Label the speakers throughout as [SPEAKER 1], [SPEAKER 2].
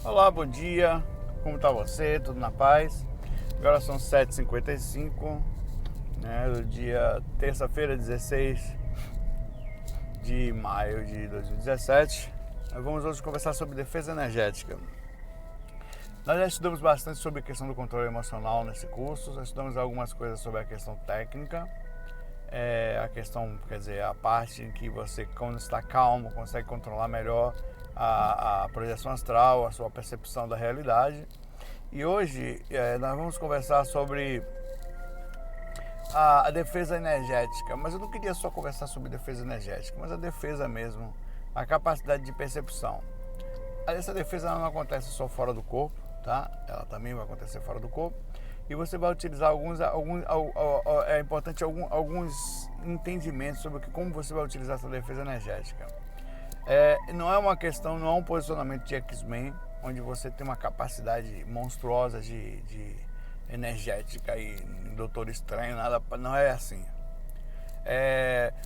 [SPEAKER 1] Olá, bom dia, como tá você? Tudo na paz? Agora são 7h55, né, do dia terça-feira, 16 de maio de 2017. Nós vamos hoje conversar sobre defesa energética. Nós já estudamos bastante sobre a questão do controle emocional nesse curso, já estudamos algumas coisas sobre a questão técnica, a questão, quer dizer, a parte em que você, quando está calmo, consegue controlar melhor a projeção astral, a sua percepção da realidade. E hoje nós vamos conversar sobre a defesa energética, mas eu não queria só conversar sobre defesa energética, mas a defesa mesmo, a capacidade de percepção. Essa defesa não acontece só fora do corpo, tá? Ela também vai acontecer fora do corpo. E você vai utilizar é importante alguns entendimentos sobre como você vai utilizar essa defesa energética. Não é uma questão, não é um posicionamento de X-Men, onde você tem uma capacidade monstruosa de energética e Doutor Estranho, nada, não é assim.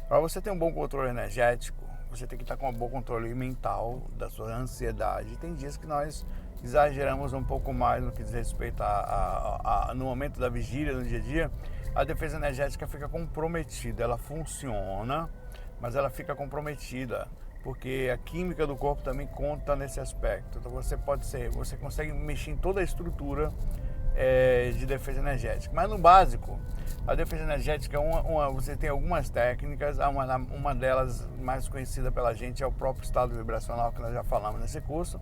[SPEAKER 1] Para você ter um bom controle energético, você tem que estar com um bom controle mental da sua ansiedade. Tem dias que nós exageramos um pouco mais no que diz respeito no momento da vigília, no dia a dia. A defesa energética fica comprometida, ela funciona, mas ela fica comprometida, porque a química do corpo também conta nesse aspecto. Então você consegue mexer em toda a estrutura de defesa energética. Mas no básico, a defesa energética, você tem algumas técnicas, uma delas mais conhecida pela gente é o próprio estado vibracional, que nós já falamos nesse curso.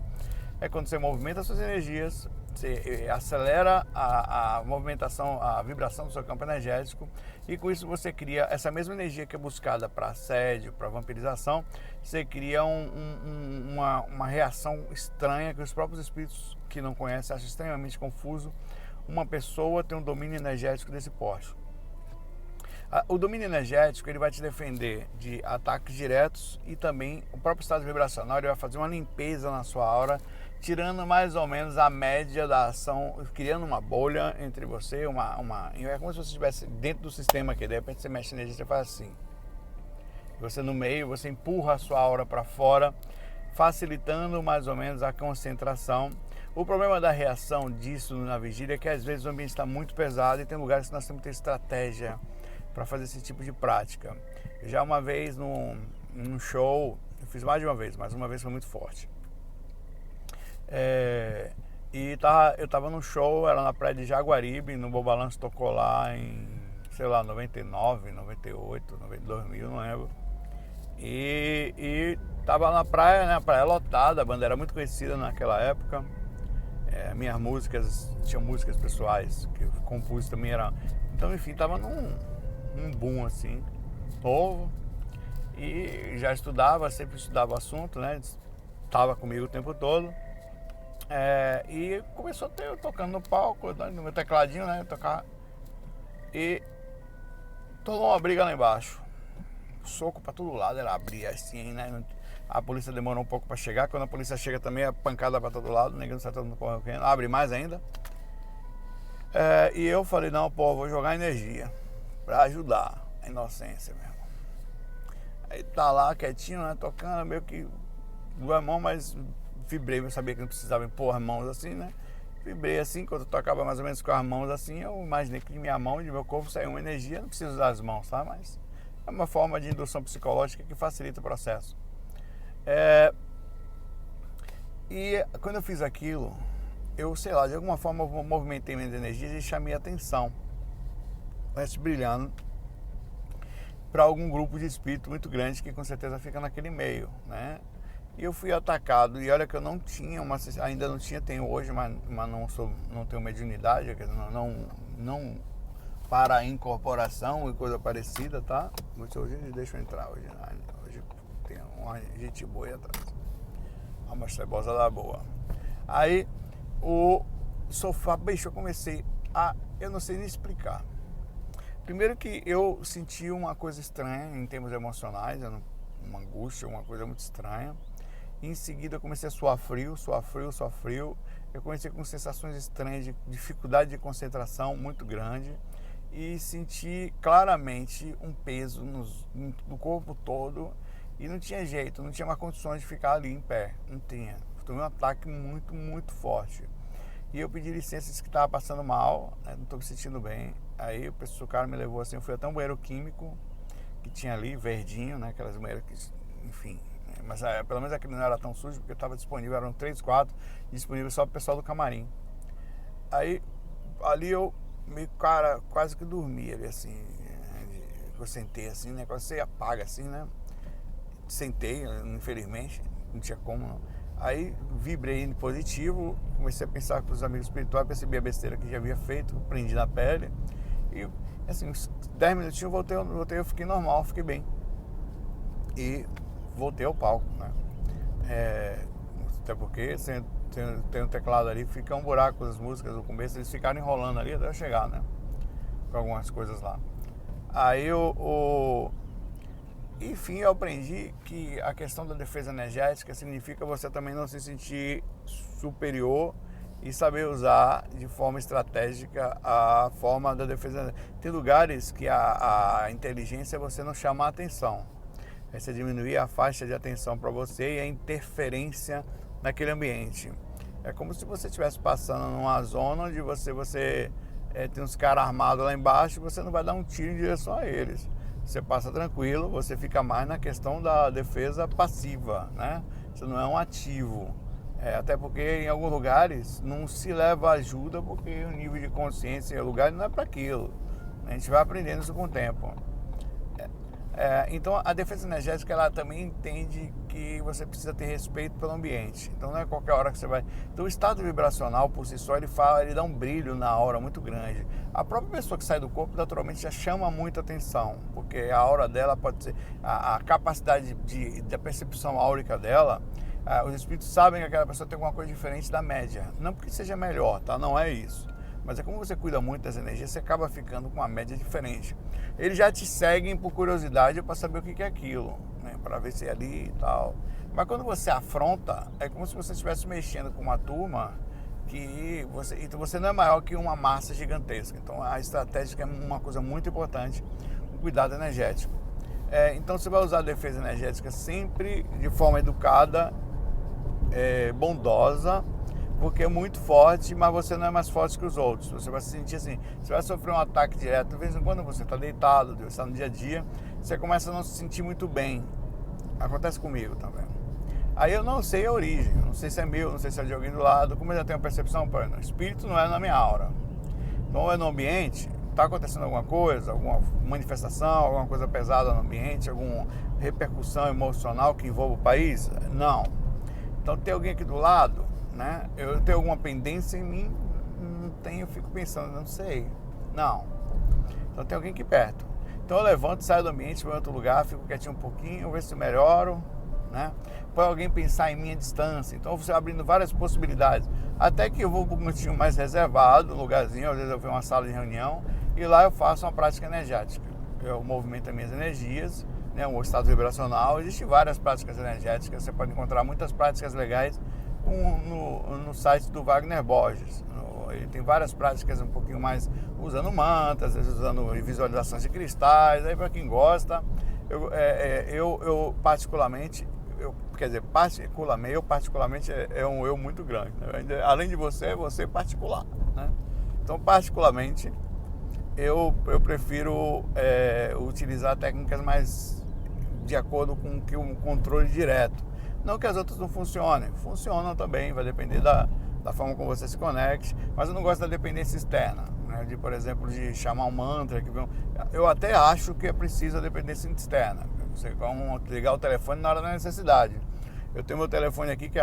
[SPEAKER 1] É quando você movimenta suas energias, você acelera a movimentação, a vibração do seu campo energético, e com isso você cria essa mesma energia que é buscada para assédio, para vampirização. Você cria uma reação estranha que os próprios espíritos que não conhecem acham extremamente confuso. Uma pessoa tem um domínio energético desse porte. O domínio energético, ele vai te defender de ataques diretos, e também o próprio estado vibracional, ele vai fazer uma limpeza na sua aura, tirando mais ou menos a média da ação, criando uma bolha entre você, é como se você estivesse dentro do sistema aqui. De repente você mexe a energia, você faz assim, você no meio, você empurra a sua aura para fora, facilitando mais ou menos a concentração. O problema da reação disso na vigília é que às vezes o ambiente está muito pesado e tem lugares que nós temos que ter estratégia para fazer esse tipo de prática. Já uma vez num show, eu fiz mais de uma vez, mas uma vez foi muito forte. Eu estava num show, era na praia de Jaguaribe, no Bobalanço tocou lá em, sei lá, 99, 98, 2000, não lembro. E tava na praia, né, a praia lotada, a banda era muito conhecida naquela época. Minhas músicas, tinha músicas pessoais que eu compus também, então enfim, tava num boom assim, novo, e já sempre estudava o assunto, né, tava comigo o tempo todo, e começou a ter eu tocando no palco, no meu tecladinho, né, tocar, e tornou uma briga lá embaixo, soco pra todo lado, ela abria assim, né, a polícia demorou um pouco para chegar. Quando a polícia chega também, é pancada para todo lado, negando, sai todo mundo correndo, abre mais ainda. E eu falei, não, pô, vou jogar energia para ajudar a inocência mesmo. Aí tá lá quietinho, né, tocando, meio que duas mãos, mas vibrei, eu sabia que não precisava impor as mãos assim, né. Vibrei assim, quando eu tocava mais ou menos com as mãos assim, eu imaginei que de minha mão e de meu corpo saiu uma energia. Não preciso usar as mãos, tá? Mas é uma forma de indução psicológica que facilita o processo. E quando eu fiz aquilo, eu, sei lá, de alguma forma eu movimentei minhas energias e chamei a atenção, brilhando, para algum grupo de espírito muito grande que com certeza fica naquele meio, né? E eu fui atacado, e olha que eu não tinha ainda não tinha, tenho hoje, mas não tenho mediunidade, não para incorporação e coisa parecida, tá? Hoje deixa eu entrar, hoje tem uma gente boa aí atrás, uma cebosa da boa. Aí o sofá, bicho, eu comecei eu não sei nem explicar. Primeiro que eu senti uma coisa estranha em termos emocionais, uma angústia, uma coisa muito estranha. Em seguida eu comecei a suar frio. Eu comecei com sensações estranhas de dificuldade de concentração muito grande, e senti claramente um peso no corpo todo, e não tinha jeito, não tinha mais condições de ficar ali em pé, não tinha. tomei um ataque muito, muito forte. E eu pedi licença, disse que estava passando mal, né, não estou me sentindo bem. Aí o cara me levou assim, eu fui até um banheiro químico que tinha ali, verdinho, né, aquelas banheiras que, enfim, né, mas pelo menos aquele não era tão sujo, porque estava disponível, eram 3, 4, disponível só para o pessoal do camarim. Aí, ali eu meio, cara, quase que dormi ali, assim, eu sentei assim, né, quase você apaga assim, né, sentei, infelizmente, não tinha como não. Aí vibrei em positivo, comecei a pensar com os amigos espirituais, percebi a besteira que já havia feito, prendi na pele. E assim, uns 10 minutinhos voltei, eu fiquei normal, fiquei bem. E voltei ao palco, né? Até porque tem um teclado ali, fica um buraco das músicas no começo, eles ficaram enrolando ali até eu chegar, né? Com algumas coisas lá. Aí enfim, eu aprendi que a questão da defesa energética significa você também não se sentir superior e saber usar de forma estratégica a forma da defesa. Tem lugares que a inteligência você não chama a atenção. Aí você diminuir a faixa de atenção para você e a interferência naquele ambiente. É como se você estivesse passando numa zona onde você tem uns caras armados lá embaixo e você não vai dar um tiro em direção a eles. Você passa tranquilo, você fica mais na questão da defesa passiva, né? Você não é um ativo. Até porque em alguns lugares não se leva ajuda porque o nível de consciência em lugar não é para aquilo. A gente vai aprendendo isso com o tempo. Então a defesa energética ela também entende que você precisa ter respeito pelo ambiente. Então não é qualquer hora que você vai. Então o estado vibracional por si só ele dá um brilho na aura muito grande. A própria pessoa que sai do corpo naturalmente já chama muita atenção, porque a aura dela pode ser a capacidade da percepção áurica dela. Os espíritos sabem que aquela pessoa tem alguma coisa diferente da média. Não porque seja melhor, tá? Não é isso. Mas é como você cuida muito das energias, você acaba ficando com uma média diferente. Eles já te seguem por curiosidade para saber o que é aquilo, né? Para ver se é ali e tal. Mas quando você afronta, é como se você estivesse mexendo com uma turma que você não é maior que uma massa gigantesca. Então a estratégia é uma coisa muito importante, o cuidado energético. Então você vai usar a defesa energética sempre de forma educada, bondosa, porque é muito forte, mas você não é mais forte que os outros. Você vai se sentir assim, você vai sofrer um ataque direto. De vez em quando você está deitado, você está no dia a dia, você começa a não se sentir muito bem. Acontece comigo também. Aí eu não sei a origem, não sei se é meu, não sei se é de alguém do lado. Como eu já tenho percepção, o espírito não é na minha aura. Então é no ambiente, está acontecendo alguma coisa, alguma manifestação, alguma coisa pesada no ambiente, alguma repercussão emocional que envolva o país? Não. Então tem alguém aqui do lado, né? Eu tenho alguma pendência em mim? Não tenho, eu fico pensando, não sei. Não. Então tem alguém aqui perto. Então eu levanto, saio do ambiente, vou em outro lugar, fico quietinho um pouquinho, ver se eu melhoro, né? Põe alguém pensar em mim à distância. Então você abrindo várias possibilidades. Até que eu vou para um cantinho mais reservado, um lugarzinho, às vezes eu vou em uma sala de reunião, e lá eu faço uma prática energética. Eu movimento as minhas energias, né? Um estado vibracional. Existem várias práticas energéticas, você pode encontrar muitas práticas legais no site do Wagner Borges. Ele tem várias práticas um pouquinho mais usando mantras, às vezes usando visualizações de cristais. Aí para quem gosta, eu particularmente, eu particularmente um eu muito grande, né? Além de você particular, né? Então particularmente eu prefiro utilizar técnicas mais de acordo com o controle direto. Não que as outras não funcionem, funcionam também, vai depender da forma como você se conecte, mas eu não gosto da dependência externa, né? Por exemplo, de chamar um mantra. Eu até acho que é preciso a dependência externa, você ligar o telefone na hora da necessidade. Eu tenho meu telefone aqui que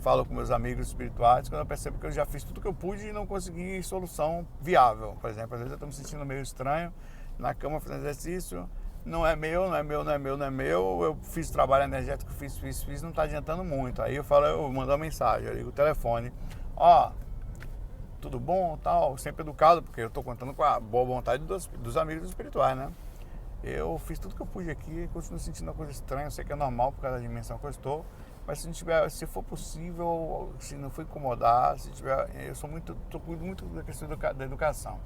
[SPEAKER 1] falo com meus amigos espirituais quando eu percebo que eu já fiz tudo que eu pude e não consegui solução viável. Por exemplo, às vezes eu estou me sentindo meio estranho na cama fazendo exercício, não é meu, eu fiz trabalho energético, fiz, não está adiantando muito. Aí eu mando uma mensagem, eu ligo o telefone, tudo bom, tal, sempre educado, porque eu estou contando com a boa vontade dos amigos espirituais, né? Eu fiz tudo que eu pude aqui, continuo sentindo uma coisa estranha, eu sei que é normal por causa da dimensão que eu estou, mas se for possível, se não for incomodar, se tiver, cuido muito da questão da educação.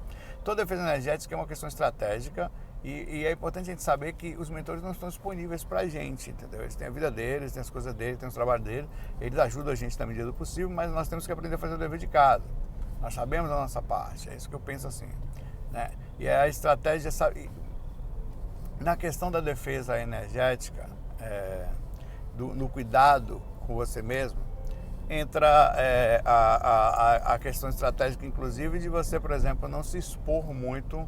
[SPEAKER 1] Toda defesa energética é uma questão estratégica e é importante a gente saber que os mentores não estão disponíveis para a gente, entendeu? Eles têm a vida deles, têm as coisas deles, têm os trabalhos deles, eles ajudam a gente na medida do possível, mas nós temos que aprender a fazer o dever de casa. Nós sabemos a nossa parte, é isso que eu penso assim, né? E a estratégia, na questão da defesa energética, no cuidado com você mesmo, entra a questão estratégica, inclusive, de você, por exemplo, não se expor muito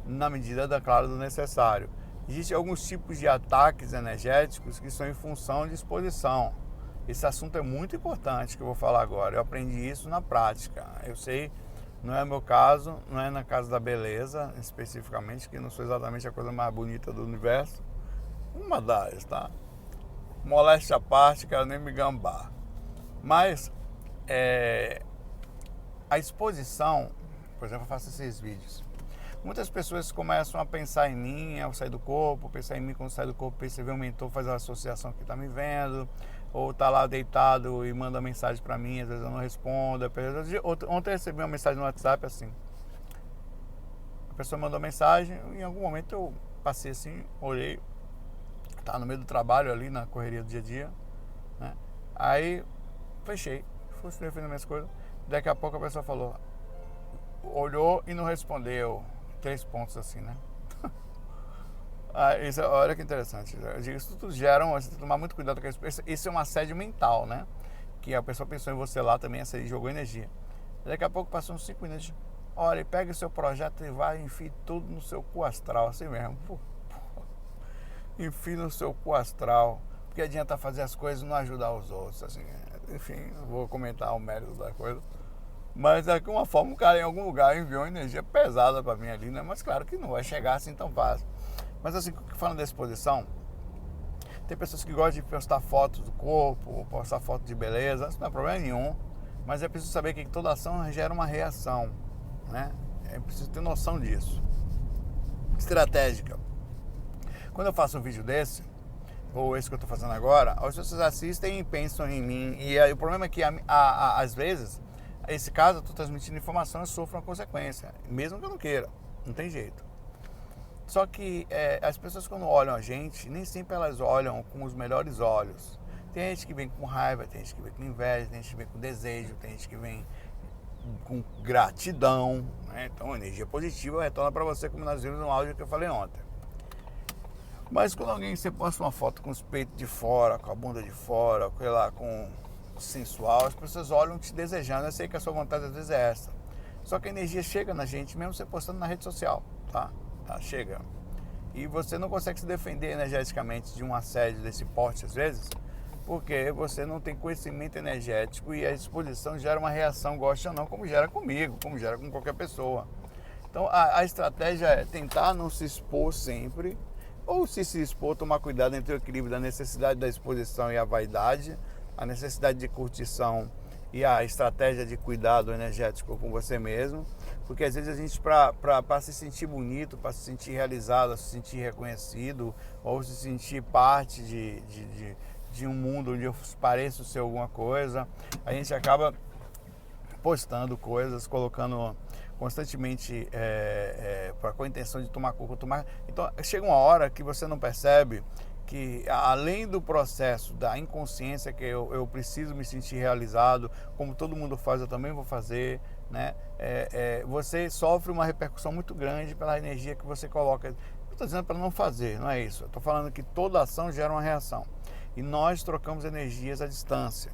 [SPEAKER 1] na medida, claro, do necessário. Existem alguns tipos de ataques energéticos que são em função de exposição. Esse assunto é muito importante que eu vou falar agora. Eu aprendi isso na prática. Eu sei, não é meu caso, não é na casa da beleza, especificamente, que não sou exatamente a coisa mais bonita do universo. Uma das, tá? Moléstia à parte, quero nem me gambar. Mas a exposição, por exemplo, eu faço esses vídeos. Muitas pessoas começam a pensar em mim ao sair do corpo, pensar em mim quando sair do corpo, perceber um mentor, faz uma associação que está me vendo, ou está lá deitado e manda mensagem para mim, às vezes eu não respondo. Ontem eu recebi uma mensagem no WhatsApp assim. A pessoa mandou mensagem, em algum momento eu passei assim, olhei, tá no meio do trabalho ali, na correria do dia a dia, né? Aí fechei, fui fazendo minhas coisas. Daqui a pouco a pessoa falou, olhou e não respondeu. 3 pontos assim, né? Olha que interessante. Eu digo, isso tudo gera, você tem que tomar muito cuidado com isso. É um assédio mental, né? Que a pessoa pensou em você lá também, jogou energia. Daqui a pouco passou uns 5 minutos. Olha, pega o seu projeto e vai, enfia tudo no seu cu astral, assim mesmo. Enfia no seu cu astral. Porque adianta fazer as coisas e não ajudar os outros, assim. Enfim, não vou comentar o mérito da coisa. Mas de alguma forma o cara em algum lugar enviou energia pesada para mim ali, né? Mas claro que não vai chegar assim tão fácil. Mas assim, falando da exposição, tem pessoas que gostam de postar fotos do corpo, postar fotos de beleza, isso não é problema nenhum. Mas é preciso saber que toda ação gera uma reação, né? É preciso ter noção disso. Estratégica. Quando eu faço um vídeo desse, ou esse que eu estou fazendo agora, as pessoas assistem e pensam em mim. E aí, o problema é que às vezes, esse caso, eu estou transmitindo informação e sofro uma consequência, mesmo que eu não queira, não tem jeito. Só que as pessoas quando olham a gente, nem sempre elas olham com os melhores olhos. Tem gente que vem com raiva, tem gente que vem com inveja, tem gente que vem com desejo, tem gente que vem com gratidão, né? Então, energia positiva retorna para você, como nós vimos no áudio que eu falei ontem. Mas quando você posta uma foto com os peitos de fora, com a bunda de fora, sei lá, com sensual, as pessoas olham te desejando. Eu sei que a sua vontade às vezes é essa. Só que a energia chega na gente, mesmo você postando na rede social, tá? Chega. E você não consegue se defender energeticamente de um assédio desse porte às vezes, porque você não tem conhecimento energético e a exposição gera uma reação, gosta ou não, como gera comigo, como gera com qualquer pessoa. Então a estratégia é tentar não se expor sempre, ou se expor, tomar cuidado entre o equilíbrio da necessidade da exposição e a vaidade, a necessidade de curtição e a estratégia de cuidado energético com você mesmo, porque às vezes a gente, para se sentir bonito, para se sentir realizado, se sentir reconhecido, ou se sentir parte de um mundo onde eu pareço ser alguma coisa, a gente acaba postando coisas, colocando constantemente com a intenção de tomar coco, Então chega uma hora que você não percebe que, além do processo da inconsciência, que eu preciso me sentir realizado, como todo mundo faz, eu também vou fazer, né? Você sofre uma repercussão muito grande pela energia que você coloca. Eu estou dizendo para não fazer, não é isso. Eu estou falando que toda ação gera uma reação. E nós trocamos energias à distância.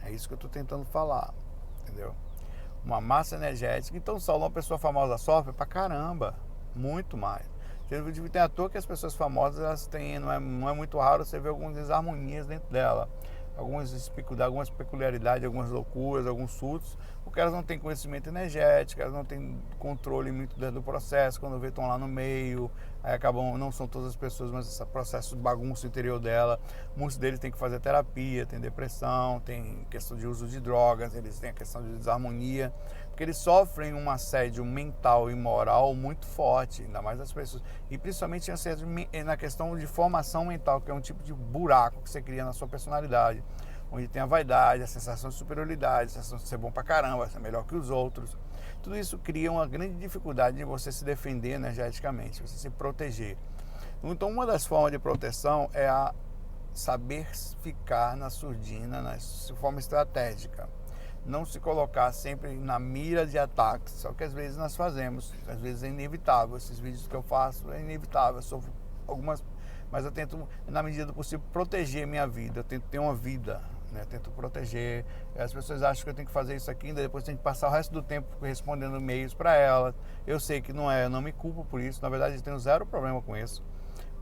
[SPEAKER 1] É isso que eu estou tentando falar, entendeu? Uma massa energética. Então, Saulo, uma pessoa famosa sofre pra caramba, muito mais. Tem à toa que as pessoas famosas, elas têm, não é muito raro você ver algumas desarmonias dentro dela, algumas peculiaridades, algumas loucuras, alguns surtos, porque elas não têm conhecimento energético, elas não têm controle muito do processo, quando vê estão lá no meio, aí acabam, não são todas as pessoas, mas esse processo de bagunça interior dela, muitos deles têm que fazer terapia, tem depressão, tem questão de uso de drogas, eles têm a questão de desarmonia, porque eles sofrem um assédio mental e moral muito forte, ainda mais as pessoas, e principalmente assédio na questão de formação mental, que é um tipo de buraco que você cria na sua personalidade. onde tem a vaidade, a sensação de superioridade, a sensação de ser bom pra caramba, ser melhor que os outros. Tudo isso cria uma grande dificuldade de você se defender energeticamente, você se proteger. Então, uma das formas de proteção é a saber ficar na surdina, de forma estratégica. Não se colocar sempre na mira de ataques, só que às vezes nós fazemos, às vezes é inevitável. Esses vídeos que eu faço é inevitável, eu sofro algumas, mas eu tento, na medida do possível, proteger minha vida, eu tento ter uma vida, né? Eu tento proteger. As pessoas acham que eu tenho que fazer isso aqui, ainda depois tenho que passar o resto do tempo respondendo e-mails para elas. Eu sei que não é, eu não me culpo por isso, na verdade eu tenho zero problema com isso.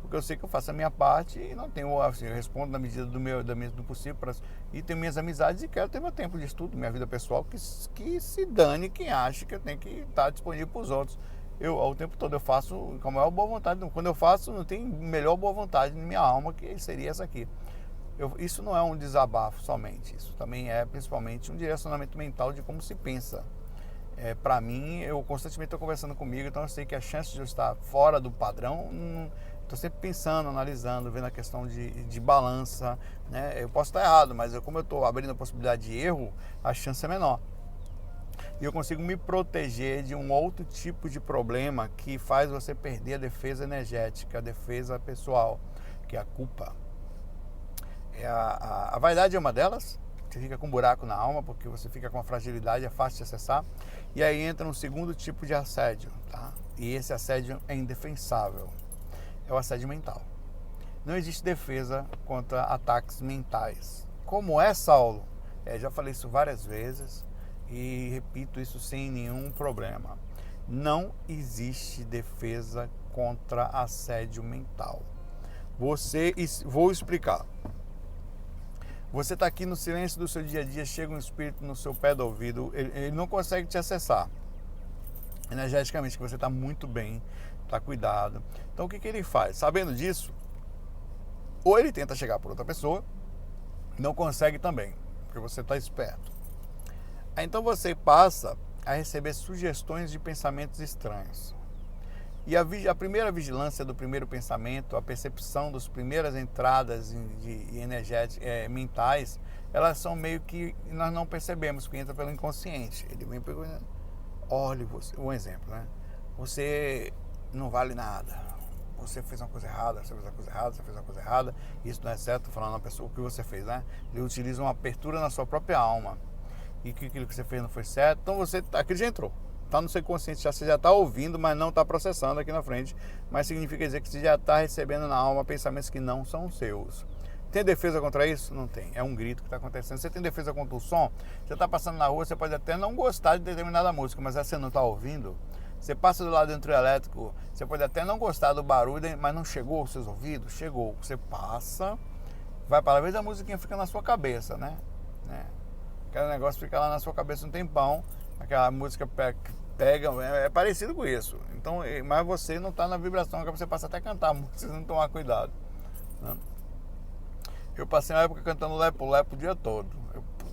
[SPEAKER 1] Porque eu sei que eu faço a minha parte e não tenho, assim, eu respondo na medida do possível e tenho minhas amizades e quero ter meu tempo de estudo, minha vida pessoal, que se dane quem acha que eu tenho que estar disponível para os outros. Eu, ao tempo todo, eu faço com a maior boa vontade. Quando eu faço, não tem melhor boa vontade na minha alma, que seria essa aqui. Isso não é um desabafo somente, isso também é principalmente um direcionamento mental de como se pensa. Para mim, eu constantemente estou conversando comigo, então eu sei que a chance de eu estar fora do padrão, estou sempre pensando, analisando, vendo a questão de balança, né? Eu posso estar errado, mas como eu estou abrindo a possibilidade de erro, a chance é menor. E eu consigo me proteger de um outro tipo de problema que faz você perder a defesa energética, a defesa pessoal, que é a culpa. A vaidade é uma delas. Você fica com um buraco na alma porque você fica com a fragilidade, é fácil de acessar. E aí entra um segundo tipo de assédio, tá? E esse assédio é indefensável. É o assédio mental. Não existe defesa contra ataques mentais. Como é, Saulo? Já falei isso várias vezes e repito isso sem nenhum problema. Não existe defesa contra assédio mental. Vou explicar. Você está aqui no silêncio do seu dia a dia, chega um espírito no seu pé do ouvido, ele não consegue te acessar energeticamente, que você está muito bem, está cuidado. Então o que ele faz? Sabendo disso, ou ele tenta chegar por outra pessoa, não consegue também, porque você está esperto. Aí, então você passa a receber sugestões de pensamentos estranhos. E a primeira vigilância do primeiro pensamento, a percepção das primeiras entradas mentais, elas são meio que nós não percebemos, que entra pelo inconsciente. Ele vem perguntando, olha, um exemplo, né? Você não vale nada. Você fez uma coisa errada, você fez uma coisa errada, você fez uma coisa errada. Isso não é certo, falando na pessoa o que você fez, né? Ele utiliza uma abertura na sua própria alma. E que aquilo que você fez não foi certo. Então aquilo já entrou. Está no seu consciente, você já está ouvindo, mas não está processando aqui na frente. Mas significa dizer que você já está recebendo na alma pensamentos que não são seus. Tem defesa contra isso? Não tem. É um grito que está acontecendo. Você tem defesa contra o som? Você está passando na rua, você pode até não gostar de determinada música, mas você não está ouvindo. Você passa do lado do trio elétrico, você pode até não gostar do barulho, mas não chegou aos seus ouvidos? Chegou. Você passa, vai para lá, às vezes a musiquinha fica na sua cabeça, né? Aquele negócio fica lá na sua cabeça um tempão, aquela música pega, é parecido com isso. Então, mas você não está na vibração, que você passa até a cantar, se não tomar cuidado, né? Eu passei uma época cantando lepo-lepo o dia todo.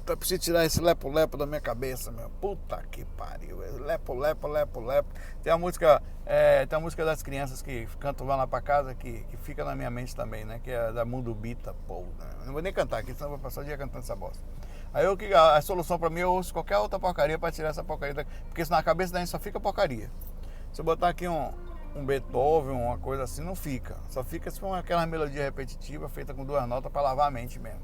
[SPEAKER 1] Eu preciso tirar esse lepo-lepo da minha cabeça, meu. Puta que pariu. Lepo-lepo, lepo-lepo. Tem a música das crianças que cantam lá pra casa, que fica na minha mente também, né? Que é da Mundo Bita, pô. Né? Não vou nem cantar aqui, senão eu vou passar o dia cantando essa bosta. Aí a solução pra mim, eu ouço qualquer outra porcaria pra tirar essa porcaria daqui. Porque senão na cabeça da gente só fica porcaria. Se eu botar aqui um Beethoven, uma coisa assim, não fica. Só fica se for aquela melodia repetitiva feita com 2 notas para lavar a mente mesmo.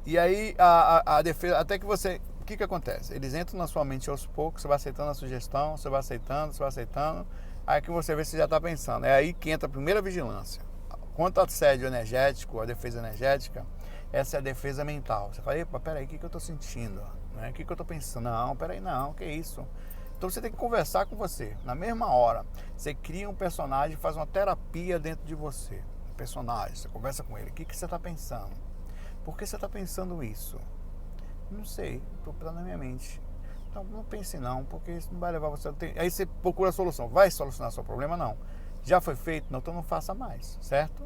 [SPEAKER 1] E aí a defesa, até que você, o que acontece? Eles entram na sua mente aos poucos, você vai aceitando a sugestão, você vai aceitando, aí que você vê se já está pensando. É aí que entra a primeira vigilância. Quanto ao assédio energético, a defesa energética, essa é a defesa mental. Você fala, epa, peraí, o que eu estou sentindo? Né? O que eu estou pensando? Não, peraí, não, que isso? Então você tem que conversar com você. Na mesma hora, você cria um personagem, faz uma terapia dentro de você. Um personagem, você conversa com ele. O que você está pensando? Por que você está pensando isso? Não sei, estou pensando na minha mente. Então não pense não, porque isso não vai levar você... Aí você procura a solução. Vai solucionar seu problema? Não. Já foi feito? Não, então não faça mais, certo?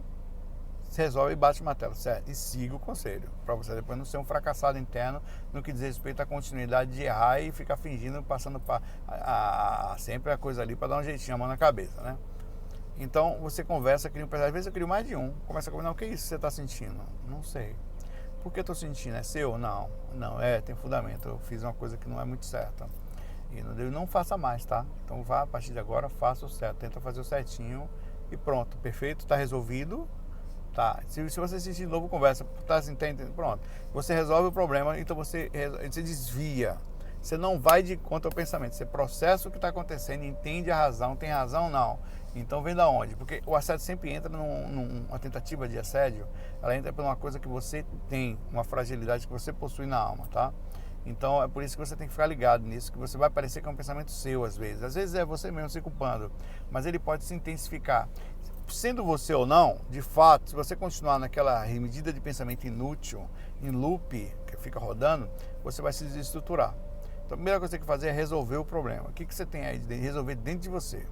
[SPEAKER 1] Você resolve e bate uma tela, certo? E siga o conselho, para você depois não ser um fracassado interno no que diz respeito à continuidade de errar e ficar fingindo, passando sempre a coisa ali para dar um jeitinho, a mão na cabeça, né? Então você conversa, cria um personagem. Às vezes eu crio mais de um. Começa a combinar, o que é isso que você está sentindo? Não sei. Por que eu estou sentindo? É seu? Não. Não, tem fundamento. Eu fiz uma coisa que não é muito certa. E não faça mais, tá? Então vá, a partir de agora, faça o certo. Tenta fazer o certinho e pronto. Perfeito? Está resolvido? Tá. Se você sentir de novo, conversa. Tá, entendendo? Pronto. Você resolve o problema, então você desvia. Você não vai de contra o pensamento. Você processa o que está acontecendo, entende a razão. Tem razão? Não. Então vem da onde? Porque o assédio sempre entra numa tentativa de assédio. Ela entra por uma coisa que você tem, uma fragilidade que você possui na alma, tá? Então é por isso que você tem que ficar ligado nisso, que você vai parecer que é um pensamento seu às vezes. Às vezes é você mesmo se culpando, mas ele pode se intensificar. Sendo você ou não, de fato, se você continuar naquela medida de pensamento inútil, em loop, que fica rodando, você vai se desestruturar. Então a primeira coisa que você tem que fazer é resolver o problema. O que você tem aí de resolver dentro de você?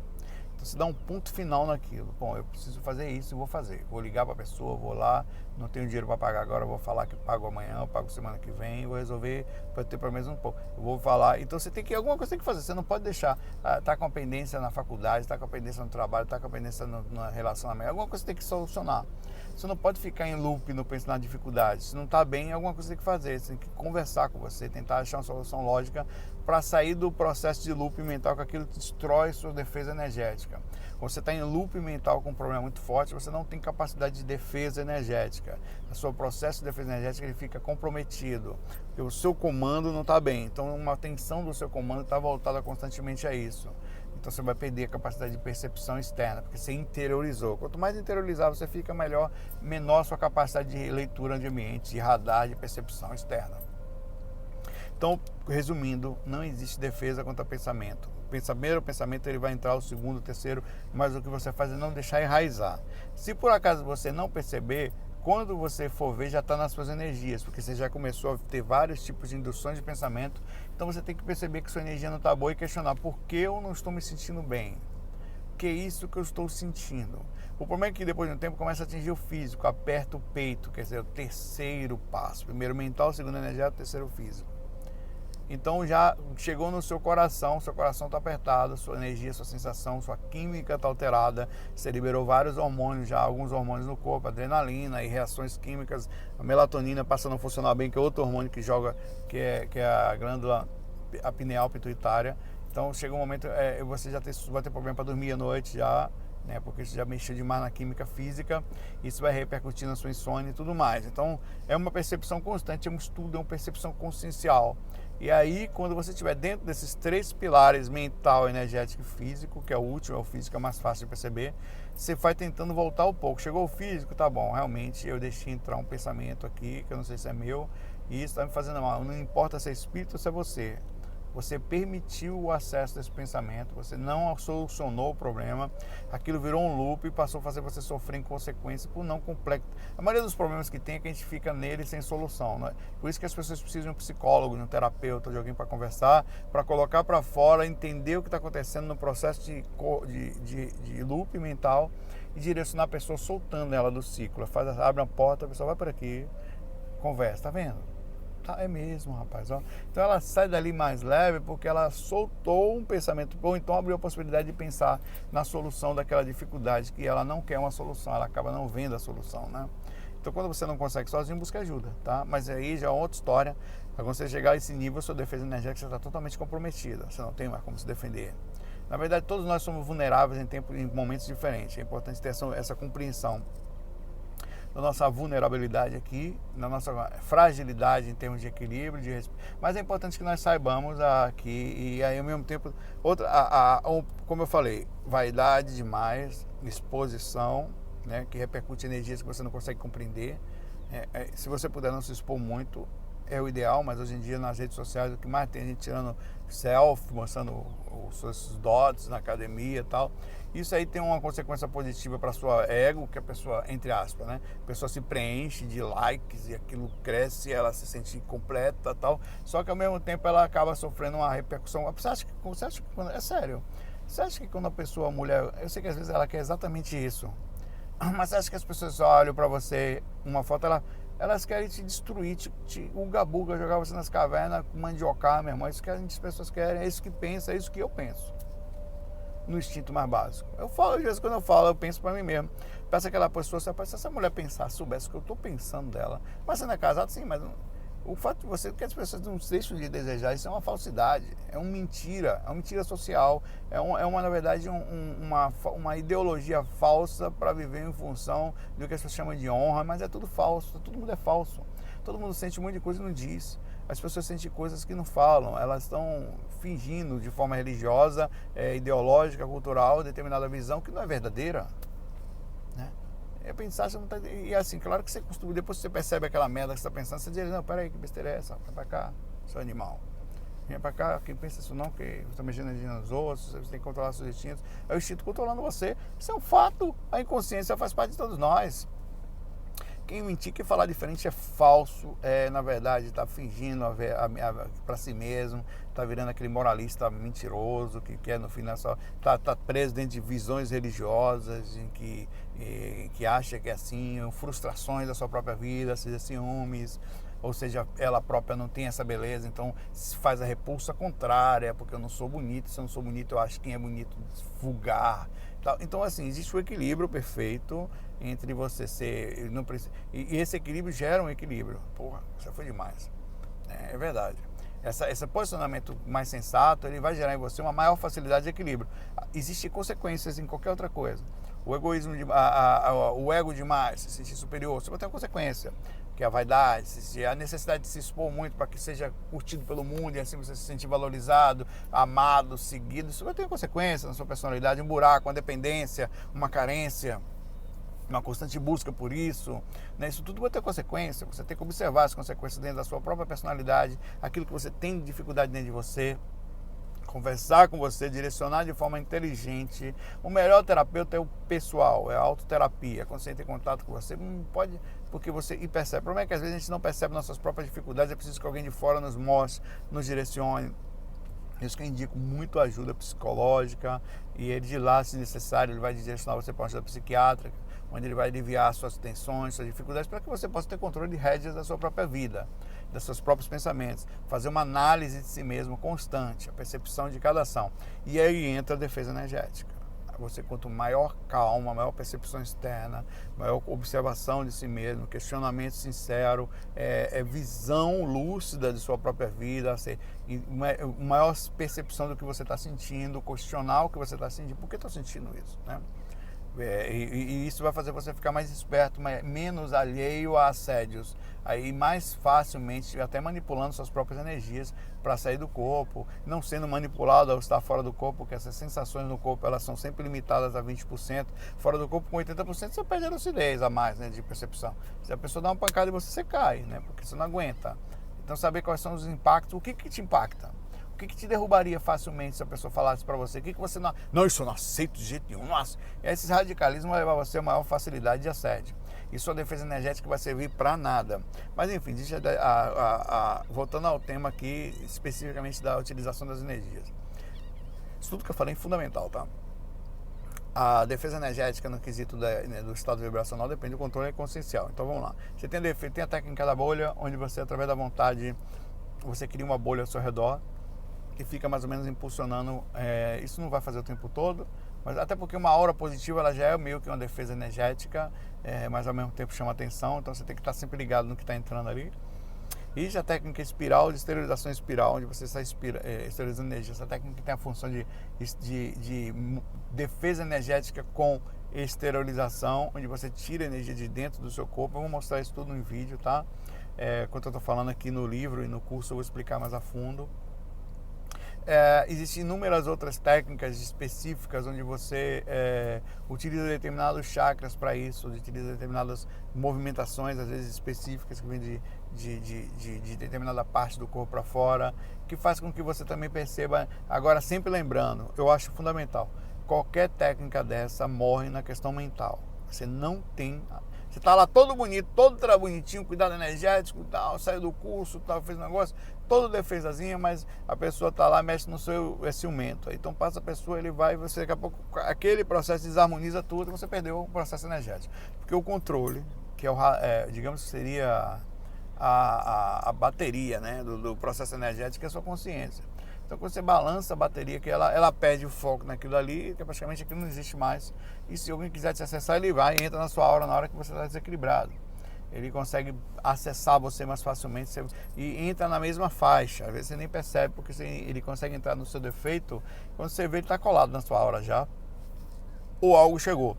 [SPEAKER 1] Então você dá um ponto final naquilo. Bom, eu preciso fazer isso e vou fazer. Vou ligar para a pessoa, vou lá, não tenho dinheiro para pagar agora, vou falar que pago amanhã, eu pago semana que vem, vou resolver para ter pelo menos um pouco. Eu vou falar. Então você tem que, alguma coisa tem que fazer. Você não pode deixar, tá com a pendência na faculdade, tá com a pendência no trabalho, tá com a pendência no relacionamento. Alguma coisa você tem que solucionar. Você não pode ficar em loop no pensar na dificuldade. Se não está bem, alguma coisa você tem que fazer. Você tem que conversar com você, tentar achar uma solução lógica para sair do processo de loop mental, que aquilo destrói sua defesa energética. Quando você está em loop mental com um problema muito forte, você não tem capacidade de defesa energética. O seu processo de defesa energética ele fica comprometido, porque o seu comando não está bem. Então, uma atenção do seu comando está voltada constantemente a isso. Então, você vai perder a capacidade de percepção externa, porque você interiorizou. Quanto mais interiorizar você fica, menor a sua capacidade de leitura de ambiente, de radar, de percepção externa. Então, resumindo, não existe defesa contra pensamento. O primeiro pensamento ele vai entrar, o segundo, o terceiro, mas o que você faz é não deixar enraizar. Se por acaso você não perceber, quando você for ver, já está nas suas energias, porque você já começou a ter vários tipos de induções de pensamento. Então você tem que perceber que sua energia não está boa e questionar por que eu não estou me sentindo bem. Que é isso que eu estou sentindo. O problema é que depois de um tempo começa a atingir o físico, aperta o peito, quer dizer, o terceiro passo. Primeiro mental, segundo energia, o terceiro físico. Então já chegou no seu coração está apertado, sua energia, sua sensação, sua química está alterada, você liberou vários hormônios já, alguns hormônios no corpo, adrenalina e reações químicas, a melatonina passando a funcionar bem, que é outro hormônio que joga, que é a glândula a pineal pituitária. Então chega um momento, você vai ter problema para dormir à noite já, né, porque você já mexeu demais na química física, isso vai repercutir na sua insônia e tudo mais. Então é uma percepção constante, é um estudo, é uma percepção consciencial. E aí, quando você estiver dentro desses três pilares, mental, energético e físico, que é o último, é o físico, é mais fácil de perceber, você vai tentando voltar um pouco. Chegou o físico, tá bom, realmente eu deixei entrar um pensamento aqui, que eu não sei se é meu, e isso está me fazendo mal. Não importa se é espírito ou se é você. Você permitiu o acesso desse pensamento, você não solucionou o problema, aquilo virou um loop e passou a fazer você sofrer em consequência por não complexo. A maioria dos problemas que tem é que a gente fica nele sem solução, né? Por isso que as pessoas precisam de um psicólogo, de um terapeuta, de alguém para conversar, para colocar para fora, entender o que está acontecendo no processo de loop mental e direcionar a pessoa soltando ela do ciclo. Abre uma porta, a pessoa vai por aqui, conversa, tá vendo? É mesmo, rapaz. Ó. Então ela sai dali mais leve porque ela soltou um pensamento, ou então abriu a possibilidade de pensar na solução daquela dificuldade, que ela não quer uma solução, ela acaba não vendo a solução, né? Então quando você não consegue sozinho, busca ajuda, tá? Mas aí já é outra história. Quando você chegar a esse nível, sua defesa energética está totalmente comprometida, você não tem mais como se defender. Na verdade, todos nós somos vulneráveis em momentos diferentes. É importante ter essa compreensão da nossa vulnerabilidade aqui, da nossa fragilidade em termos de equilíbrio, mas é importante que nós saibamos aqui, e aí ao mesmo tempo, como eu falei, vaidade demais, exposição, né, que repercute energias que você não consegue compreender. Se você puder não se expor muito, é o ideal, mas hoje em dia nas redes sociais o que mais tem gente tirando selfie, mostrando os seus dotes na academia e tal. Isso aí tem uma consequência positiva para sua ego, que a pessoa, entre aspas, né? A pessoa se preenche de likes e aquilo cresce, ela se sente completa e tal. Só que ao mesmo tempo ela acaba sofrendo uma repercussão. Você acha que é sério? Você acha que quando a pessoa, a mulher, eu sei que às vezes ela quer exatamente isso, mas você acha que as pessoas olham para você uma foto, elas querem te destruir, te uga-buga, jogar você nas cavernas, mandiocar, meu irmão. Isso que as pessoas querem, é isso que pensa, é isso que eu penso. no instinto mais básico. Eu falo, às vezes quando eu falo, eu penso para mim mesmo. Peço aquela pessoa, se essa mulher pensar, soubesse o que eu estou pensando dela. Mas você não é casado? Sim, mas o fato de você, que as pessoas não deixam de desejar, isso é uma falsidade, é uma mentira social, na verdade, uma ideologia falsa para viver em função do que as pessoas chamam de honra, mas é tudo falso, todo mundo é falso. Todo mundo sente um monte de coisa e não diz. As pessoas sentem coisas que não falam, elas estão fingindo de forma religiosa, ideológica, cultural, determinada visão que não é verdadeira. Né? É pensar, você não tá, e assim, claro que você costuma, depois que você percebe aquela merda que você está pensando, você diz, não, peraí, que besteira é essa? Vem pra cá, seu animal. Vem pra cá, quem pensa isso não, que você está mexendo nos outros, você tem que controlar seus instintos. É o instinto controlando você. Isso é um fato, a inconsciência faz parte de todos nós. Quem mentir, que falar diferente é falso, na verdade está fingindo para si mesmo, está virando aquele moralista mentiroso que quer no final só tá preso dentro de visões religiosas, em que acha que é assim, frustrações da sua própria vida, seja ciúmes, ou seja, ela própria não tem essa beleza, então faz a repulsa contrária, porque eu não sou bonito, se eu não sou bonito eu acho que quem é bonito vulgar. Então, assim, existe o equilíbrio perfeito entre você ser... Não precisa, e esse equilíbrio gera um equilíbrio. Porra, isso foi demais. É verdade. Esse posicionamento mais sensato, ele vai gerar em você uma maior facilidade de equilíbrio. Existem consequências em qualquer outra coisa. O egoísmo, o ego demais, se sentir superior, isso vai ter uma consequência. Que é a vaidade, a necessidade de se expor muito para que seja curtido pelo mundo e assim você se sentir valorizado, amado, seguido, isso vai ter consequência na sua personalidade, um buraco, uma dependência, uma carência, uma constante busca por isso, né? Isso tudo vai ter consequência, você tem que observar as consequências dentro da sua própria personalidade, aquilo que você tem de dificuldade dentro de você, conversar com você, direcionar de forma inteligente. O melhor terapeuta é o pessoal, é a autoterapia. Quando você entra em contato com você, não pode, porque você percebe. O problema é que às vezes a gente não percebe nossas próprias dificuldades, é preciso que alguém de fora nos mostre, nos direcione. Isso que eu indico muito ajuda psicológica, e ele de lá, se necessário, ele vai direcionar você para uma ajuda psiquiátrica, onde ele vai aliviar suas tensões, suas dificuldades, para que você possa ter controle de rédeas da sua própria vida, dos seus próprios pensamentos, fazer uma análise de si mesmo constante, a percepção de cada ação. E aí entra a defesa energética. Você, quanto maior calma, maior percepção externa, maior observação de si mesmo, questionamento sincero, visão lúcida de sua própria vida, maior percepção do que você está sentindo, questionar o que você está sentindo, por que estou sentindo isso, né? E isso vai fazer você ficar mais esperto, menos alheio a assédios, aí mais facilmente até manipulando suas próprias energias para sair do corpo, não sendo manipulado ao estar fora do corpo, porque essas sensações no corpo elas são sempre limitadas a 20%, fora do corpo com 80% você perde a lucidez a mais, né, de percepção. Se a pessoa dá uma pancada em você, você cai, né, porque você não aguenta. Então saber quais são os impactos, o que te impacta? O que te derrubaria facilmente se a pessoa falasse para você? O que você não... Não, isso eu não aceito de jeito nenhum. Nossa. Esse radicalismo vai levar você a maior facilidade de assédio. E sua defesa energética vai servir para nada. Mas enfim, voltando ao tema aqui, especificamente da utilização das energias. Isso tudo que eu falei é fundamental, tá? A defesa energética no quesito do estado vibracional depende do controle consciencial. Então vamos lá. Você tem a técnica da bolha, onde você, através da vontade, você cria uma bolha ao seu redor, que fica mais ou menos impulsionando, isso não vai fazer o tempo todo, mas até porque uma aura positiva ela já é meio que uma defesa energética, mas ao mesmo tempo chama atenção, então você tem que estar sempre ligado no que está entrando ali. E já a técnica espiral, de esterilização espiral, onde você está esterilizando energia, essa técnica tem a função de defesa energética com esterilização, onde você tira a energia de dentro do seu corpo. Eu vou mostrar isso tudo em vídeo, tá? Enquanto eu estou falando aqui no livro e no curso eu vou explicar mais a fundo. Existem inúmeras outras técnicas específicas onde você utiliza determinados chakras para isso, utiliza determinadas movimentações, às vezes específicas, que vêm de determinada parte do corpo para fora, que faz com que você também perceba. Agora, sempre lembrando, eu acho fundamental, qualquer técnica dessa morre na questão mental. Você não tem... Você tá lá todo bonito, todo bonitinho, cuidado energético, tal, saiu do curso, tal, fez um negócio, todo defesazinha, mas a pessoa tá lá, mexe no seu ciumento. Então passa a pessoa, ele vai, você daqui a pouco, aquele processo desarmoniza tudo e você perdeu o processo energético. Porque o controle, que digamos que seria a bateria, né, do processo energético, é a sua consciência. Então, quando você balança a bateria, que ela perde o foco naquilo ali, que praticamente aquilo não existe mais. E se alguém quiser te acessar, ele vai e entra na sua aura na hora que você está desequilibrado. Ele consegue acessar você mais facilmente e entra na mesma faixa. Às vezes você nem percebe, porque ele consegue entrar no seu defeito. Quando você vê, ele está colado na sua aura já, ou algo chegou.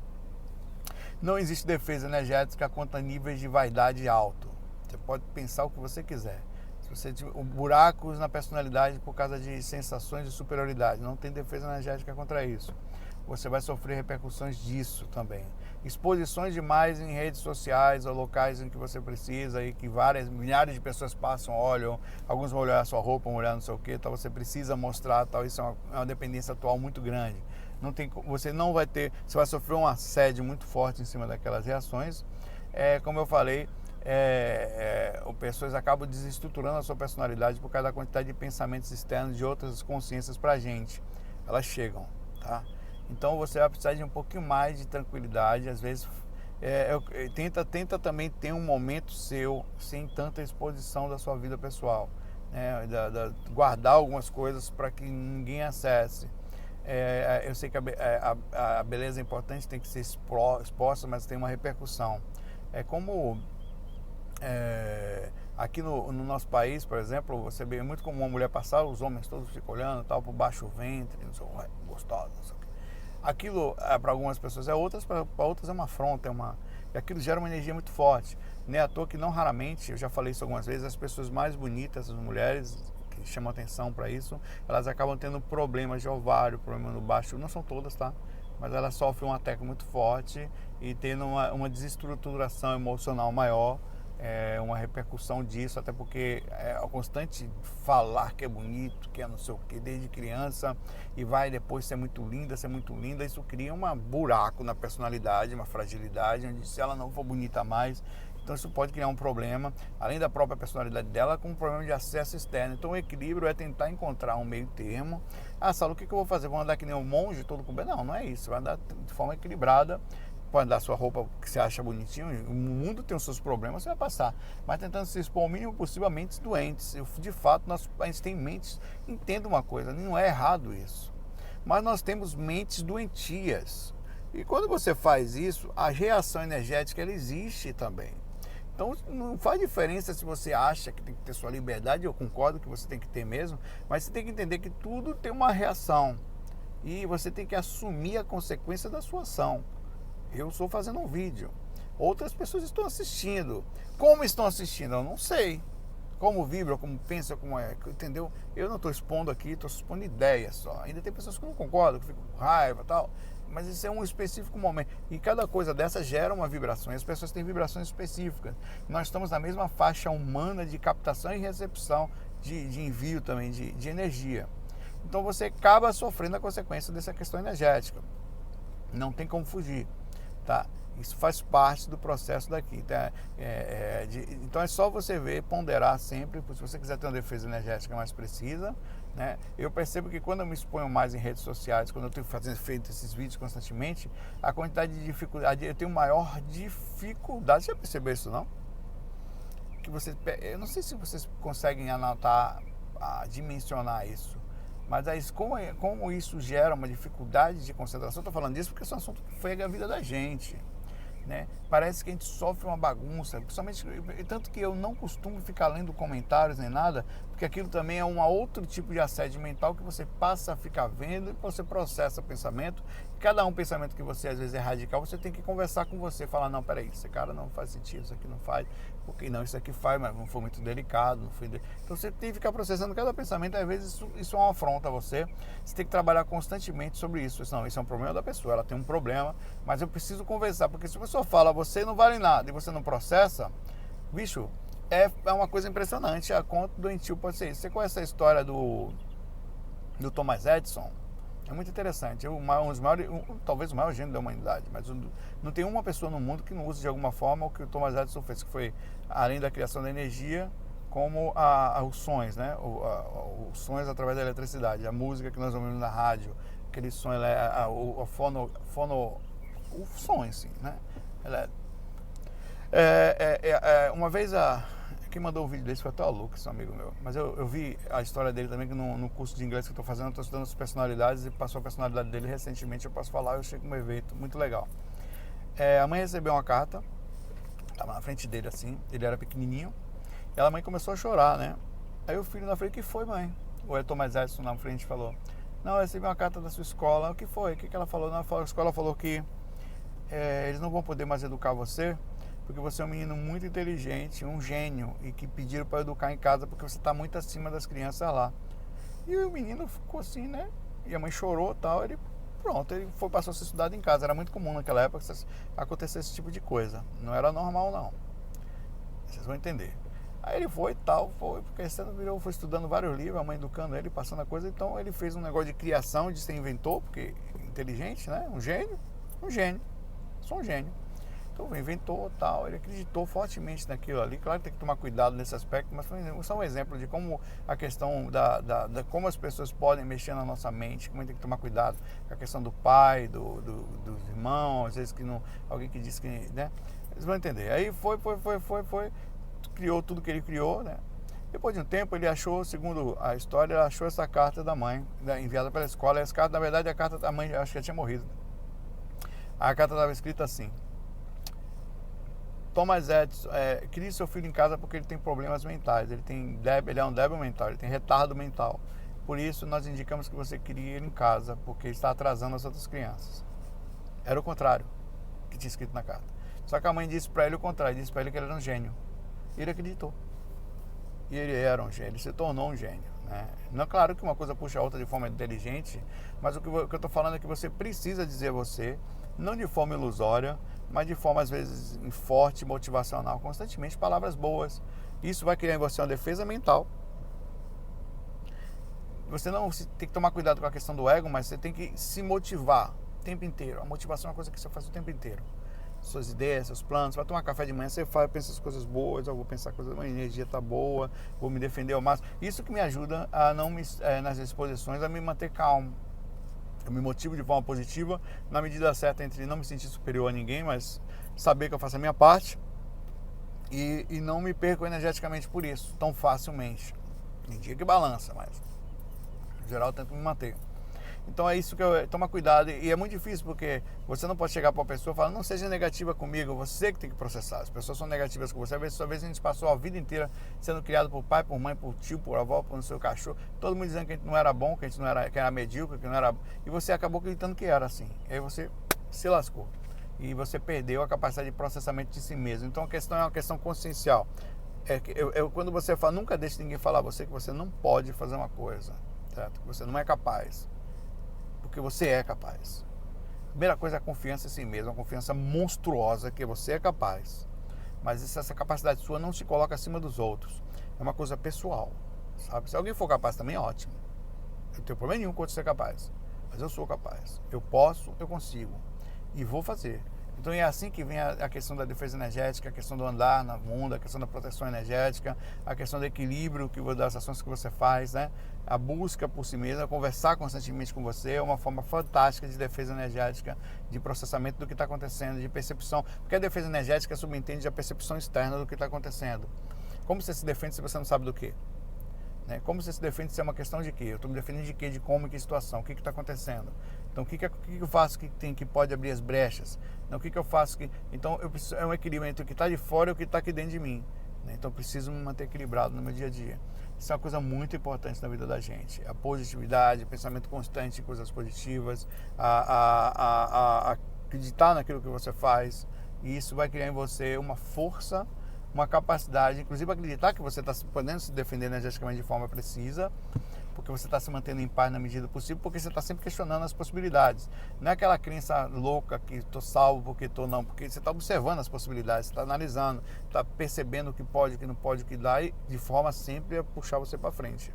[SPEAKER 1] Não existe defesa energética contra níveis de vaidade alto. Você pode pensar o que você quiser. Se você tiver buracos na personalidade por causa de sensações de superioridade, não tem defesa energética contra isso. Você vai sofrer repercussões disso também. Exposições demais em redes sociais ou locais em que você precisa e que milhares de pessoas passam, olham, alguns vão olhar a sua roupa, vão olhar não sei o que, tal, você precisa mostrar, tal, isso é uma dependência atual muito grande. Você não vai ter, você vai sofrer um assédio muito forte em cima daquelas reações. Como eu falei, pessoas acabam desestruturando a sua personalidade por causa da quantidade de pensamentos externos de outras consciências pra gente. Elas chegam, tá? Então você vai precisar de um pouquinho mais de tranquilidade. Às vezes tenta também ter um momento seu sem tanta exposição da sua vida pessoal, né? Guardar algumas coisas para que ninguém acesse. Eu sei que a beleza é importante, tem que ser exposta, mas tem uma repercussão. É como aqui no nosso país, por exemplo, você vê muito como uma mulher passar, os homens todos ficam olhando, tal, por baixo o ventre, não sei, gostosa, não sei o quê. Aquilo para algumas pessoas para outras é uma afronta, e aquilo gera uma energia muito forte. Nem à toa que não raramente, eu já falei isso algumas vezes, as pessoas mais bonitas, as mulheres que chamam atenção para isso, elas acabam tendo problemas de ovário, problema no baixo, não são todas, tá? Mas elas sofrem um ataque muito forte e tendo uma desestruturação emocional maior, uma repercussão disso, até porque o constante falar que é bonito, que é não sei o que, desde criança, e vai depois ser muito linda, isso cria um buraco na personalidade, uma fragilidade, onde se ela não for bonita mais, então isso pode criar um problema, além da própria personalidade dela, com um problema de acesso externo. Então o equilíbrio é tentar encontrar um meio termo. Saulo, o que eu vou fazer? Vou andar que nem um monge todo coberto? Não é isso, vai andar de forma equilibrada. Pode dar sua roupa que você acha bonitinho, o mundo tem os seus problemas, você vai passar, mas tentando se expor ao mínimo possivel a mentes doentes. De fato, a gente tem mentes, entenda uma coisa, não é errado isso, mas nós temos mentes doentias, e quando você faz isso, a reação energética ela existe também. Então não faz diferença se você acha que tem que ter sua liberdade, eu concordo que você tem que ter mesmo, mas você tem que entender que tudo tem uma reação, e você tem que assumir a consequência da sua ação. Eu estou fazendo um vídeo, outras pessoas estão assistindo. Como estão assistindo? Eu não sei. Como vibra, como pensa, como é, entendeu? Eu não estou expondo aqui, estou expondo ideias só. Ainda tem pessoas que não concordam, que ficam com raiva e tal, mas isso é um específico momento. E cada coisa dessa gera uma vibração, e as pessoas têm vibrações específicas. Nós estamos na mesma faixa humana de captação e recepção, de envio também, de energia. Então você acaba sofrendo a consequência dessa questão energética. Não tem como fugir. Tá? Isso faz parte do processo daqui, tá? Então é só você ver, ponderar sempre, se você quiser ter uma defesa energética mais precisa, né? Eu percebo que quando eu me exponho mais em redes sociais, quando eu tenho feito esses vídeos constantemente, a quantidade de dificuldade, eu tenho maior dificuldade. Você já percebeu isso, não? Eu não sei se vocês conseguem anotar, dimensionar isso. Mas aí, como isso gera uma dificuldade de concentração, estou falando disso porque esse é um assunto que foi a vida da gente, né? Parece que a gente sofre uma bagunça, principalmente, tanto que eu não costumo ficar lendo comentários nem nada, porque aquilo também é um outro tipo de assédio mental que você passa a ficar vendo e você processa o pensamento. Cada pensamento que você às vezes é radical, você tem que conversar com você, falar, não, peraí, esse cara não faz sentido, isso aqui não faz, porque não, isso aqui faz, mas não foi muito delicado, não foi então você tem que ficar processando cada pensamento, às vezes isso é uma afronta a você tem que trabalhar constantemente sobre isso. Não, isso é um problema da pessoa, ela tem um problema, mas eu preciso conversar, porque se a pessoa fala, você não vale nada, e você não processa, bicho, é uma coisa impressionante, a conta doentio pode ser isso. Você conhece a história do Thomas Edison? É muito interessante, talvez o maior gênio da humanidade, mas não tem uma pessoa no mundo que não use de alguma forma o que o Thomas Edison fez, que foi, além da criação da energia, como os sons, né? Os sons através da eletricidade, a música que nós ouvimos na rádio, aquele som, o som em si, né? Uma vez Quem mandou o vídeo desse foi até o Lucas, um amigo meu. Mas eu vi a história dele também, que no curso de inglês que eu estou fazendo, eu estou estudando as personalidades e passou a personalidade dele recentemente. Eu posso falar, eu achei um evento muito legal. A mãe recebeu uma carta, estava na frente dele assim, ele era pequenininho, e a mãe começou a chorar, né? Aí o filho na frente, o que foi, mãe? O Thomas Edison na frente falou, não, eu recebi uma carta da sua escola. O que foi? O que ela falou? Não, a escola falou que eles não vão poder mais educar você, porque você é um menino muito inteligente, um gênio, e que pediram para educar em casa porque você está muito acima das crianças lá. E o menino ficou assim, né? E a mãe chorou e tal. Ele, pronto, ele passou a ser estudado em casa. Era muito comum naquela época acontecer esse tipo de coisa. Não era normal, não. Vocês vão entender. Aí ele foi e tal, foi estudando vários livros, a mãe educando ele, passando a coisa. Então ele fez um negócio de criação, de ser inventor, porque inteligente, né? Um gênio. Sou um gênio. Então inventou tal, ele acreditou fortemente naquilo ali. Claro que tem que tomar cuidado nesse aspecto, mas foi só um exemplo de como a questão da como as pessoas podem mexer na nossa mente, como a gente tem que tomar cuidado com a questão do pai, dos irmãos, às vezes que não, alguém que diz que, né? Vocês vão entender. Aí foi, criou tudo que ele criou, né? Depois de um tempo ele achou, segundo a história, ele achou essa carta da mãe, né, enviada pela escola. Essa carta, na verdade, a carta da mãe, acho que ela tinha morrido. A carta estava escrita assim: Thomas Edison, crie seu filho em casa porque ele tem problemas mentais, ele é um débil mental, ele tem retardo mental. Por isso nós indicamos que você crie ele em casa, porque está atrasando as outras crianças. Era o contrário que tinha escrito na carta. Só que a mãe disse para ele o contrário, disse para ele que ele era um gênio. E ele acreditou. E ele era um gênio, ele se tornou um gênio, né? Não é claro que uma coisa puxa a outra de forma inteligente, mas o que eu estou falando é que você precisa dizer você, não de forma ilusória, mas de forma às vezes forte, motivacional, constantemente, palavras boas. Isso vai criar em você uma defesa mental. Você não tem que tomar cuidado com a questão do ego, mas você tem que se motivar o tempo inteiro. A motivação é uma coisa que você faz o tempo inteiro. Suas ideias, seus planos, vai tomar café de manhã, você pensa as coisas boas, eu vou pensar coisas, a energia está boa, vou me defender ao máximo. Isso que me ajuda a não nas exposições, a me manter calmo. Eu me motivo de forma positiva, na medida certa, entre não me sentir superior a ninguém, mas saber que eu faço a minha parte e não me perco energeticamente por isso, tão facilmente. Tem dia que balança, mas em geral eu tento me manter. Então é isso que toma cuidado, e é muito difícil porque você não pode chegar para uma pessoa e falar, não seja negativa comigo, você que tem que processar. As pessoas são negativas com você, às vezes a gente passou a vida inteira sendo criado por pai, por mãe, por tio, por avó, por seu cachorro, todo mundo dizendo que a gente não era bom, que a gente não era, que era medíocre, que não era, e você acabou acreditando que era assim. E aí você se lascou e você perdeu a capacidade de processamento de si mesmo. Então a questão é uma questão consciencial. Quando você fala, nunca deixe ninguém falar a você que você não pode fazer uma coisa, certo? Que você não é capaz. Porque você é capaz. A primeira coisa é a confiança em si mesmo, uma confiança monstruosa que você é capaz. Mas essa capacidade sua não se coloca acima dos outros. É uma coisa pessoal, sabe? Se alguém for capaz também, ótimo. Eu não tenho problema nenhum com outro ser capaz. Mas eu sou capaz. Eu posso, eu consigo. E vou fazer. Então é assim que vem a questão da defesa energética, a questão do andar no mundo, a questão da proteção energética, a questão do equilíbrio das ações que você faz, né? A busca por si mesmo, conversar constantemente com você é uma forma fantástica de defesa energética, de processamento do que está acontecendo, de percepção. Porque a defesa energética subentende a percepção externa do que está acontecendo. Como você se defende se você não sabe do quê? Né? Como você se defende se é uma questão de quê? Eu estou me defendendo de quê? De como e que situação? O que está acontecendo? Então, o que eu faço que pode abrir as brechas? Não, o que eu faço que... Então, é um equilíbrio entre o que está de fora e o que está aqui dentro de mim. Né? Então, eu preciso me manter equilibrado no meu dia a dia. Isso é uma coisa muito importante na vida da gente. A positividade, o pensamento constante em coisas positivas, a acreditar naquilo que você faz. E isso vai criar em você uma força, uma capacidade, inclusive acreditar que você está podendo se defender energeticamente de forma precisa, porque você está se mantendo em paz na medida possível, porque você está sempre questionando as possibilidades. Não é aquela crença louca que estou salvo porque estou não, porque você está observando as possibilidades, você está analisando, está percebendo o que pode, o que não pode, o que dá, e de forma sempre a puxar você para frente.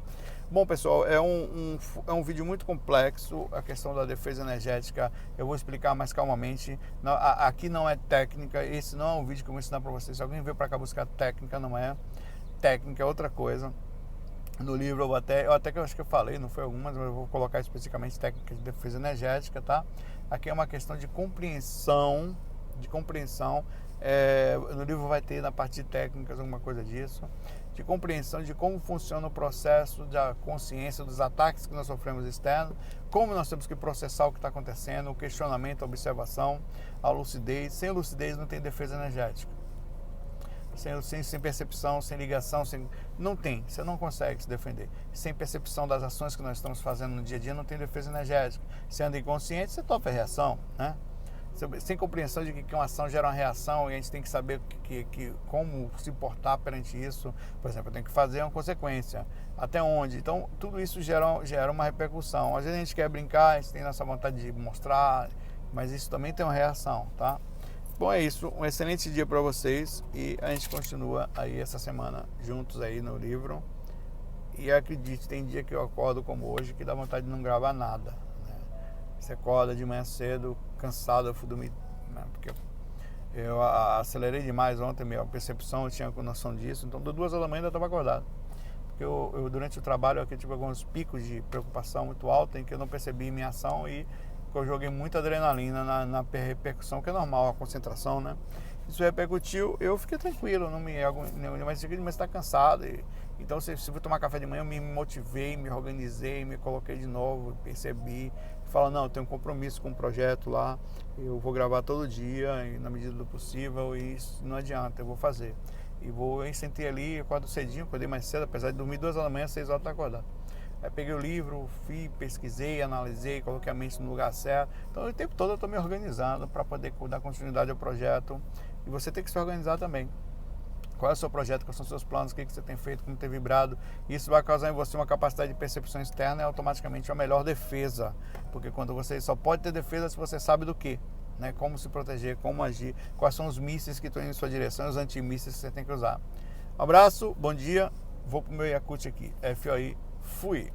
[SPEAKER 1] Bom, pessoal, é um vídeo muito complexo, a questão da defesa energética. Eu vou explicar mais calmamente. Não, aqui não é técnica, esse não é um vídeo que eu vou ensinar para vocês. Se alguém veio para cá buscar técnica, não é técnica, é outra coisa. No livro eu até que eu acho que eu falei, não foi algumas, mas eu vou colocar especificamente técnica de defesa energética, tá? Aqui é uma questão de compreensão No livro vai ter, na parte de técnicas, alguma coisa disso, de compreensão de como funciona o processo da consciência dos ataques que nós sofremos externos, como nós temos que processar o que está acontecendo, o questionamento, a observação, a lucidez. Sem lucidez não tem defesa energética. Sem percepção, sem ligação, não tem, você não consegue se defender. Sem percepção das ações que nós estamos fazendo no dia a dia, não tem defesa energética. Se anda inconsciente, você topa a reação, né? Sem compreensão de que uma ação gera uma reação e a gente tem que saber como se portar perante isso. Por exemplo, eu tenho que fazer uma consequência. Até onde? Então, tudo isso gera uma repercussão. Às vezes a gente quer brincar, a gente tem nossa vontade de mostrar, mas isso também tem uma reação, tá? Bom, é isso. Um excelente dia para vocês e a gente continua aí essa semana juntos aí no livro. E acredite, tem dia que eu acordo como hoje que dá vontade de não gravar nada, né? Você acorda de manhã cedo, cansado, eu fui dormir, né? Porque eu acelerei demais ontem, minha percepção, eu tinha noção disso, então de 2 horas da manhã eu estava acordado. Porque eu durante o trabalho aqui tive alguns picos de preocupação muito alta em que eu não percebi minha ação e eu joguei muita adrenalina na repercussão, que é normal, a concentração, né? Isso repercutiu, eu fiquei tranquilo, mas está cansado. Então, se eu tomar café de manhã, eu me motivei, me organizei, me coloquei de novo, percebi, falo, não, eu tenho um compromisso com um projeto lá, eu vou gravar todo dia, e na medida do possível, e isso não adianta, eu vou fazer. Eu sentei ali, acordo cedinho, acordei mais cedo, apesar de dormir 2 horas da manhã, 6 horas tá acordado. Aí peguei o livro, pesquisei, analisei, coloquei a mente no lugar certo. Então, o tempo todo eu estou me organizando para poder dar continuidade ao projeto. E você tem que se organizar também. Qual é o seu projeto, quais são os seus planos, o que você tem feito, como tem vibrado. Isso vai causar em você uma capacidade de percepção externa e automaticamente uma melhor defesa. Porque quando você só pode ter defesa se você sabe do quê, né? Como se proteger, como agir, quais são os mísseis que estão indo em sua direção, os antimísseis que você tem que usar. Um abraço, bom dia. Vou pro meu Yakult aqui. FOI. Fui!